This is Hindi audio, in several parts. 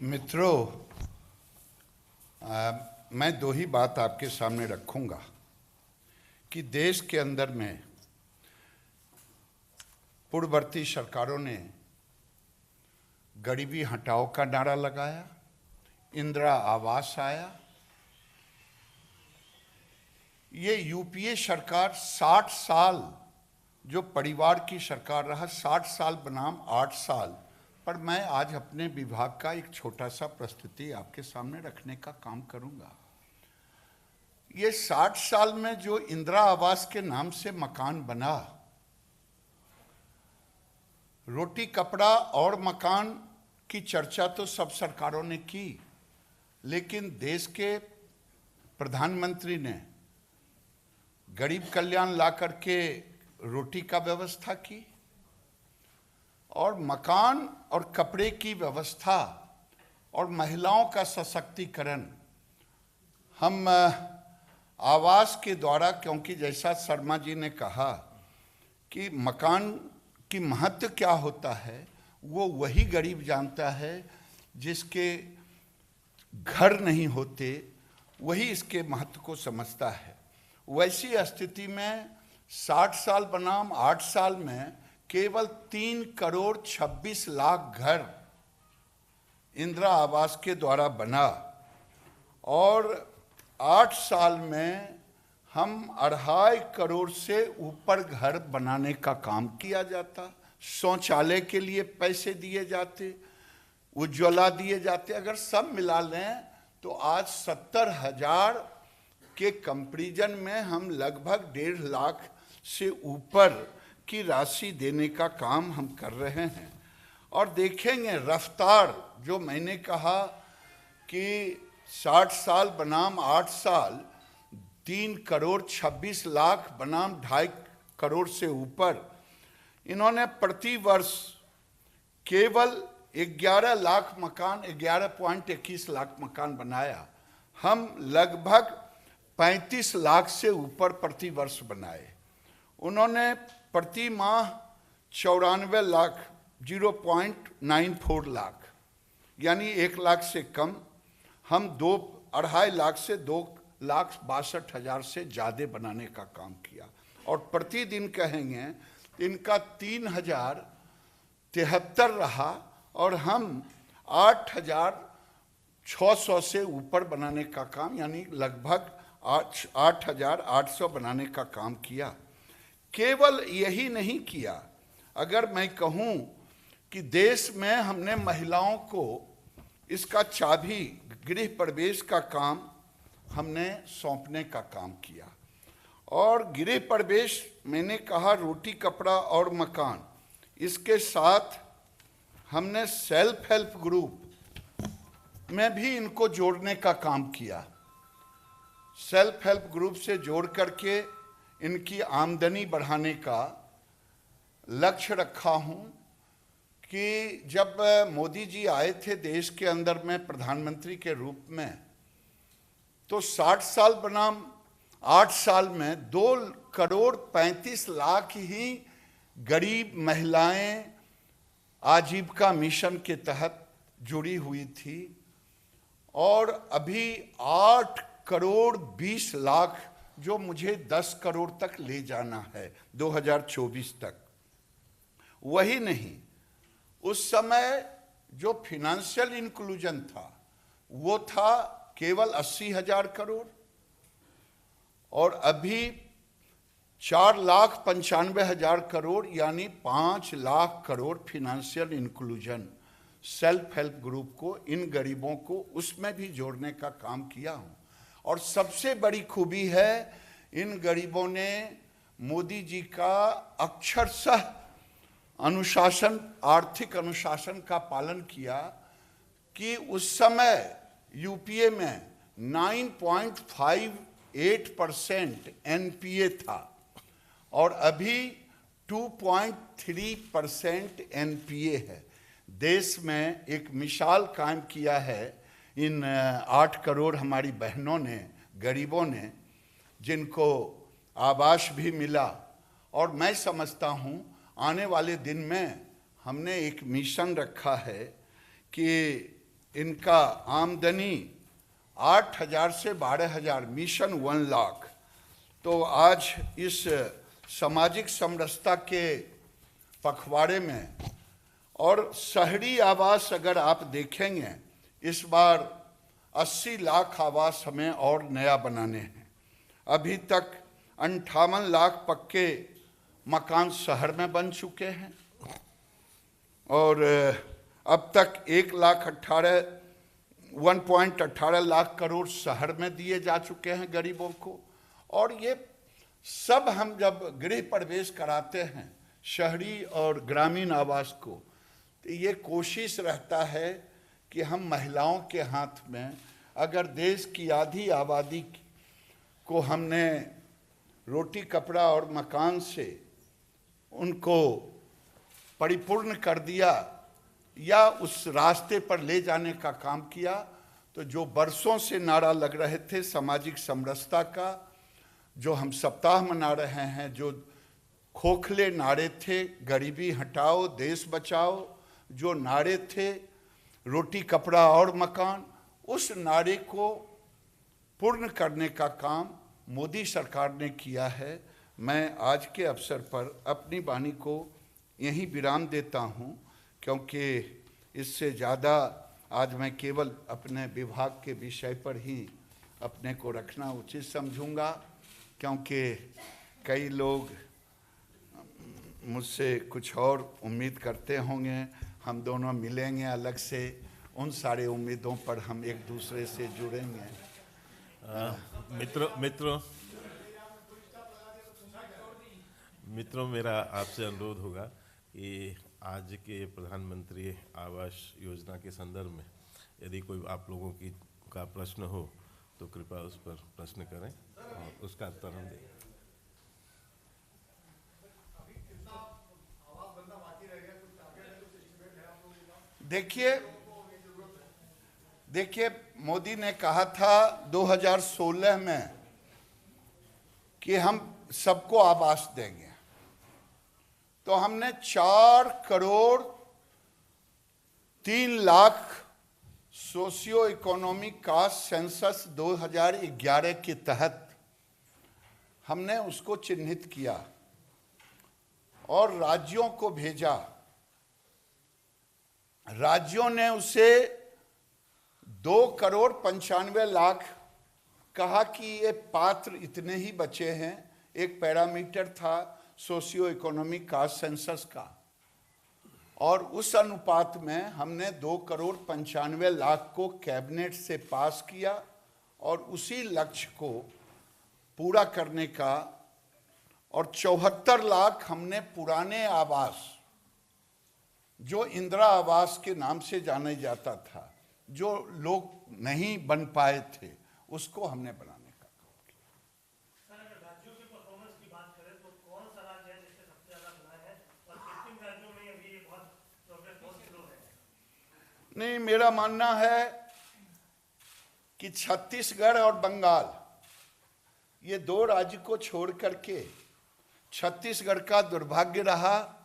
मित्रों, मैं दो ही बात आपके सामने रखूंगा कि देश के अंदर में पूर्ववर्ती सरकारों ने गरीबी हटाओ का नारा लगाया, इंदिरा आवास आया। ये यूपीए सरकार 60 साल जो परिवार की सरकार रहा, 60 साल बनाम 8 साल पर मैं आज अपने विभाग का एक छोटा सा प्रस्तुति आपके सामने रखने का काम करूंगा। ये 60 साल में जो इंदिरा आवास के नाम से मकान बना, रोटी कपड़ा और मकान की चर्चा तो सब सरकारों ने की, लेकिन देश के प्रधानमंत्री ने गरीब कल्याण ला करके रोटी का व्यवस्था की और मकान और कपड़े की व्यवस्था और महिलाओं का सशक्तिकरण हम आवास के द्वारा, क्योंकि जैसा शर्मा जी ने कहा कि मकान की महत्व क्या होता है वो वही गरीब जानता है जिसके घर नहीं होते, वही इसके महत्व को समझता है। वैसी स्थिति में 60 साल बनाम 8 साल में केवल 3 करोड़ 26 लाख घर इंदिरा आवास के द्वारा बना और 8 साल में हम 2.5 करोड़ से ऊपर घर बनाने का काम किया जाता। शौचालय के लिए पैसे दिए जाते, उज्ज्वला दिए जाते। अगर सब मिला लें तो आज 70,000 के कंपैरिजन में हम लगभग 1.5 लाख से ऊपर की राशि देने का काम हम कर रहे हैं। और देखेंगे रफ्तार, जो मैंने कहा कि 60 साल बनाम 8 साल 3 करोड़ 26 लाख बनाम 2.5 करोड़ से ऊपर, इन्होंने प्रति वर्ष केवल 11 लाख मकान, 11.21 लाख मकान बनाया। हम लगभग 35 लाख से ऊपर प्रति वर्ष बनाए। उन्होंने प्रति माह 94 लाख 0.94 लाख यानी 1 लाख से कम, हम 2.5 लाख से 2,62,000 से ज़्यादा बनाने का काम किया। और प्रतिदिन कहेंगे इनका 3,073 रहा और हम 8,600 से ऊपर बनाने का काम, यानी लगभग 8,800 बनाने का काम किया। केवल यही नहीं किया, अगर मैं कहूँ कि देश में हमने महिलाओं को इसका चाबी गृह प्रवेश का काम हमने सौंपने का काम किया। और गृह प्रवेश मैंने कहा रोटी कपड़ा और मकान, इसके साथ हमने सेल्फ हेल्प ग्रुप में भी इनको जोड़ने का काम किया। सेल्फ हेल्प ग्रुप से जोड़ करके इनकी आमदनी बढ़ाने का लक्ष्य रखा हूं कि जब मोदी जी आए थे देश के अंदर में प्रधानमंत्री के रूप में, तो 60 साल बनाम 8 साल में 2 करोड़ 35 लाख ही गरीब महिलाएं आजीविका मिशन के तहत जुड़ी हुई थी और अभी 8 करोड़ 20 लाख जो मुझे 10 करोड़ तक ले जाना है 2024 तक। वही नहीं, उस समय जो फिनेंशियल इंक्लूजन था वो था केवल 80,000 करोड़ और अभी 4,95,000 करोड़ यानी 5 lakh crore financial inclusion self help group को, इन गरीबों को उसमें भी जोड़ने का काम किया हूँ। और सबसे बड़ी खूबी है, इन गरीबों ने मोदी जी का अक्षरशः अनुशासन, आर्थिक अनुशासन का पालन किया कि उस समय यूपीए में 9.58% एनपीए था और अभी 2.3% एनपीए है। देश में एक मिसाल कायम किया है इन 8 करोड़ हमारी बहनों ने, गरीबों ने, जिनको आवास भी मिला। और मैं समझता हूँ आने वाले दिन में हमने एक मिशन रखा है कि इनका आमदनी 8,000 से 12,000, मिशन 1 लाख। तो आज इस सामाजिक समरसता के पखवाड़े में और शहरी आवास अगर आप देखेंगे, इस बार 80 लाख आवास हमें और नया बनाने हैं। अभी तक 58 लाख पक्के मकान शहर में बन चुके हैं और अब तक 1.18 लाख करोड़ शहर में दिए जा चुके हैं गरीबों को। और ये सब हम जब गृह प्रवेश कराते हैं शहरी और ग्रामीण आवास को, तो ये कोशिश रहता है कि हम महिलाओं के हाथ में, अगर देश की आधी आबादी को हमने रोटी कपड़ा और मकान से उनको परिपूर्ण कर दिया या उस रास्ते पर ले जाने का काम किया, तो जो बरसों से नारा लग रहे थे सामाजिक समरसता का, जो हम सप्ताह मना रहे हैं, जो खोखले नारे थे, गरीबी हटाओ देश बचाओ, जो नारे थे रोटी कपड़ा और मकान, उस नारे को पूर्ण करने का काम मोदी सरकार ने किया है। मैं आज के अवसर पर अपनी वाणी को यहीं विराम देता हूं, क्योंकि इससे ज़्यादा आज मैं केवल अपने विभाग के विषय पर ही अपने को रखना उचित समझूंगा, क्योंकि कई लोग मुझसे कुछ और उम्मीद करते होंगे। हम दोनों मिलेंगे अलग से, उन सारे उम्मीदों पर हम एक दूसरे से जुड़ेंगे। मित्रों, मेरा आपसे अनुरोध होगा कि आज के प्रधानमंत्री आवास योजना के संदर्भ में यदि कोई आप लोगों का प्रश्न हो तो कृपया उस पर प्रश्न करें और उसका उत्तर हम दें। देखिए, मोदी ने कहा था 2016 में कि हम सबको आवास देंगे, तो हमने 4 crore 3 lakh socio economic caste census 2011 के तहत हमने उसको चिन्हित किया और राज्यों को भेजा। राज्यों ने उसे 2 करोड़ 95 लाख कहा कि ये पात्र इतने ही बचे हैं। एक पैरामीटर था सोशियो इकोनॉमिक कास्ट सेंसस का, और उस अनुपात में हमने 2 करोड़ 95 लाख को कैबिनेट से पास किया और उसी लक्ष्य को पूरा करने का, और 74 लाख हमने पुराने आवास जो इंदिरा आवास के नाम से जाने जाता था, जो लोग नहीं बन पाए थे, उसको हमने बनाने का काम किया। सर, अगर राज्यों की परफॉर्मेंस की बात करें तो कौन सा राज्य है जिसने सबसे ज्यादा बना है और किन राज्यों में अभी बहुत प्रोग्रेस बहुत स्लो है? नहीं, मेरा मानना है कि छत्तीसगढ़ और बंगाल, ये 2 राज्य को छोड़ करके छत्तीसगढ़ का दुर्भाग्य रहा।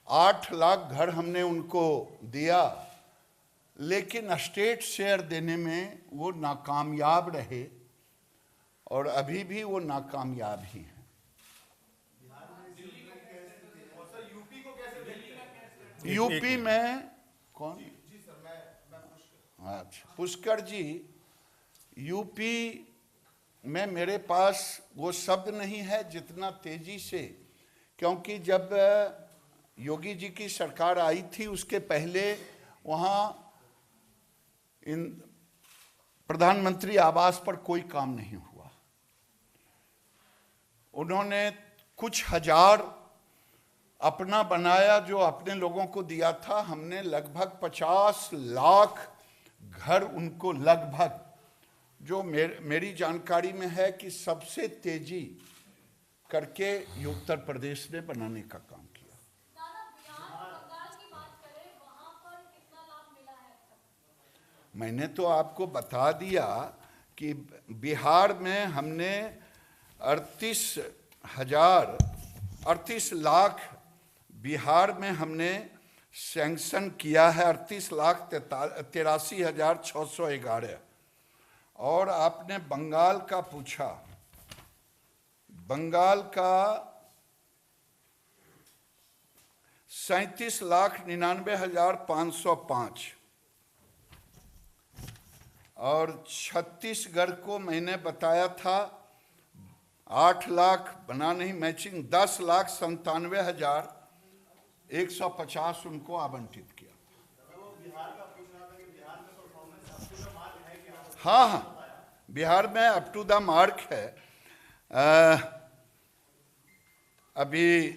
8 लाख घर हमने उनको दिया, लेकिन स्टेट शेयर देने में वो नाकामयाब रहे और अभी भी वो नाकामयाब ही हैं। यूपी में कौन? अच्छा, पुष्कर जी, यूपी में मेरे पास वो शब्द नहीं है जितना तेजी से, क्योंकि जब योगी जी की सरकार आई थी उसके पहले वहाँ इन प्रधानमंत्री आवास पर कोई काम नहीं हुआ। उन्होंने कुछ हजार अपना बनाया, जो अपने लोगों को दिया था। हमने लगभग 50 लाख घर उनको, लगभग, जो मेरी जानकारी में है कि सबसे तेजी करके उत्तर प्रदेश ने बनाने का काम किया। मैंने तो आपको बता दिया कि बिहार में हमने 38 लाख बिहार में हमने सैंक्शन किया है 38,83,611। और आपने बंगाल का पूछा, बंगाल का 37,99,505 और छत्तीसगढ़ को मैंने बताया था 8 लाख बना नहीं मैचिंग 10,97,150 उनको आवंटित किया। हाँ हाँ, बिहार में अप टू द मार्क है। अभी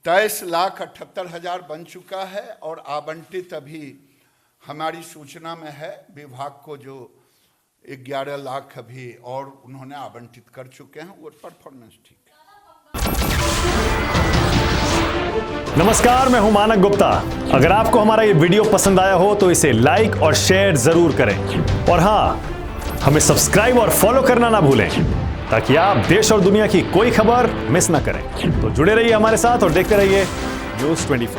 23,78,000 बन चुका है और आवंटित अभी हमारी सूचना में है विभाग को जो 11 लाख अभी और उन्होंने आवंटित कर चुके हैं। वो परफॉर्मेंस ठीक है। नमस्कार, मैं हूं मानक गुप्ता। अगर आपको हमारा ये वीडियो पसंद आया हो तो इसे लाइक और शेयर जरूर करें और हाँ, हमें सब्सक्राइब और फॉलो करना ना भूलें ताकि आप देश और दुनिया की कोई खबर मिस ना करें। तो जुड़े रहिए हमारे साथ और देखते रहिए न्यूज़ 24।